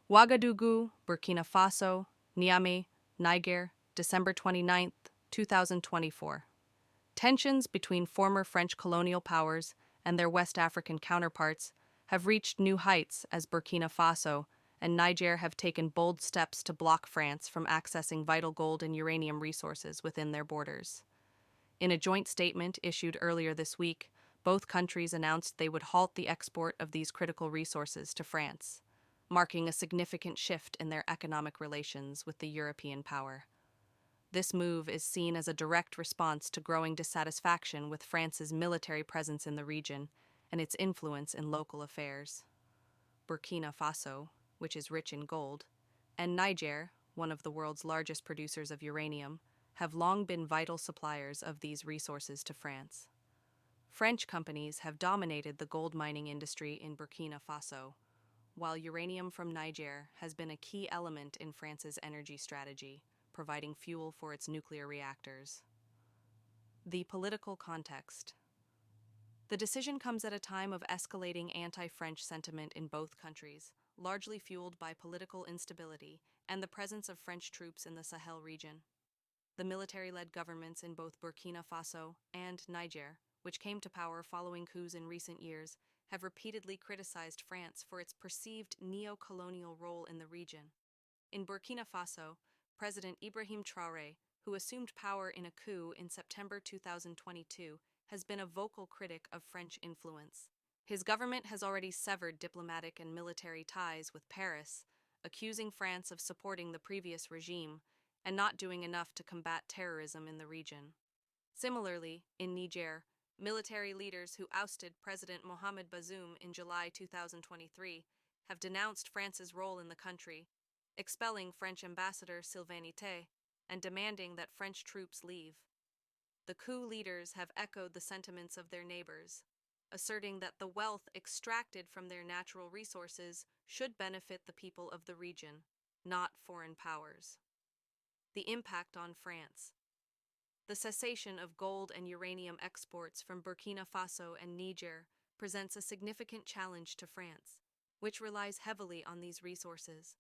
Ouagadougou, Burkina Faso, Niamey, Niger, December 29, 2024. Tensions between former French colonial powers and their West African counterparts have reached new heights as Burkina Faso and Niger have taken bold steps to block France from accessing vital gold and uranium resources within their borders. In a joint statement issued earlier this week, both countries announced they would halt the export of these critical resources to France, marking a significant shift in their economic relations with the European power. This move is seen as a direct response to growing dissatisfaction with France's military presence in the region and its influence in local affairs. Burkina Faso, which is rich in gold, and Niger, one of the world's largest producers of uranium, have long been vital suppliers of these resources to France. French companies have dominated the gold mining industry in Burkina Faso, while uranium from Niger has been a key element in France's energy strategy, providing fuel for its nuclear reactors. The political context. The decision comes at a time of escalating anti-French sentiment in both countries, largely fueled by political instability and the presence of French troops in the Sahel region. The military-led governments in both Burkina Faso and Niger, which came to power following coups in recent years, have repeatedly criticized France for its perceived neo-colonial role in the region. In Burkina Faso, President Ibrahim Traoré, who assumed power in a coup in September 2022, has been a vocal critic of French influence. His government has already severed diplomatic and military ties with Paris, accusing France of supporting the previous regime and not doing enough to combat terrorism in the region. Similarly, in Niger, military leaders who ousted President Mohamed Bazoum in July 2023 have denounced France's role in the country, expelling French ambassador Sylvain Ité and demanding that French troops leave. The coup leaders have echoed the sentiments of their neighbors, asserting that the wealth extracted from their natural resources should benefit the people of the region, not foreign powers. The impact on France. The cessation of gold and uranium exports from Burkina Faso and Niger presents a significant challenge to France, which relies heavily on these resources.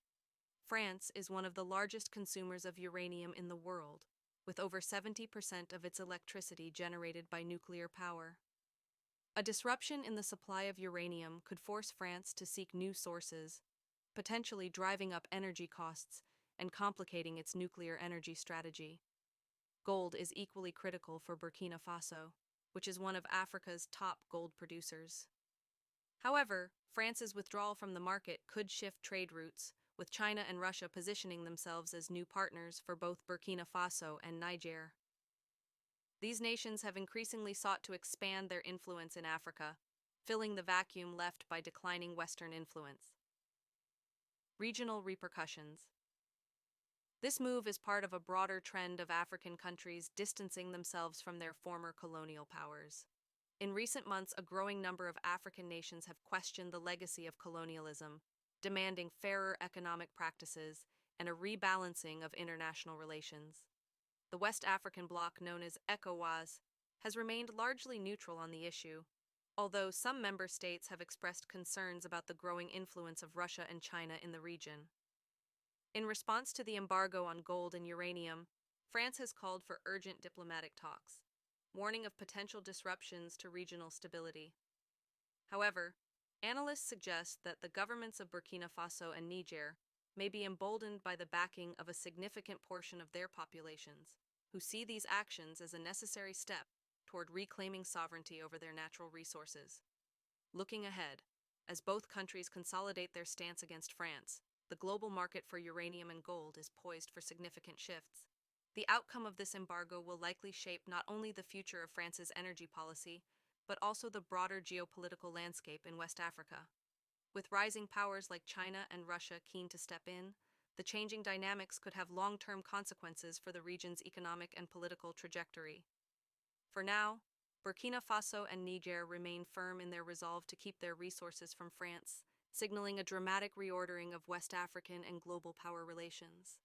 France is one of the largest consumers of uranium in the world, with over 70% of its electricity generated by nuclear power. A disruption in the supply of uranium could force France to seek new sources, potentially driving up energy costs and complicating its nuclear energy strategy. Gold is equally critical for Burkina Faso, which is one of Africa's top gold producers. However, France's withdrawal from the market could shift trade routes, with China and Russia positioning themselves as new partners for both Burkina Faso and Niger. These nations have increasingly sought to expand their influence in Africa, filling the vacuum left by declining Western influence. Regional repercussions. This move is part of a broader trend of African countries distancing themselves from their former colonial powers. In recent months, a growing number of African nations have questioned the legacy of colonialism, demanding fairer economic practices and a rebalancing of international relations. The West African bloc, known as ECOWAS, has remained largely neutral on the issue, although some member states have expressed concerns about the growing influence of Russia and China in the region. In response to the embargo on gold and uranium, France has called for urgent diplomatic talks, warning of potential disruptions to regional stability. However, analysts suggest that the governments of Burkina Faso and Niger may be emboldened by the backing of a significant portion of their populations, who see these actions as a necessary step toward reclaiming sovereignty over their natural resources. Looking ahead, as both countries consolidate their stance against France, the global market for uranium and gold is poised for significant shifts. The outcome of this embargo will likely shape not only the future of France's energy policy, but also the broader geopolitical landscape in West Africa. With rising powers like China and Russia keen to step in, the changing dynamics could have long-term consequences for the region's economic and political trajectory. For now, Burkina Faso and Niger remain firm in their resolve to keep their resources from France, signaling a dramatic reordering of West African and global power relations.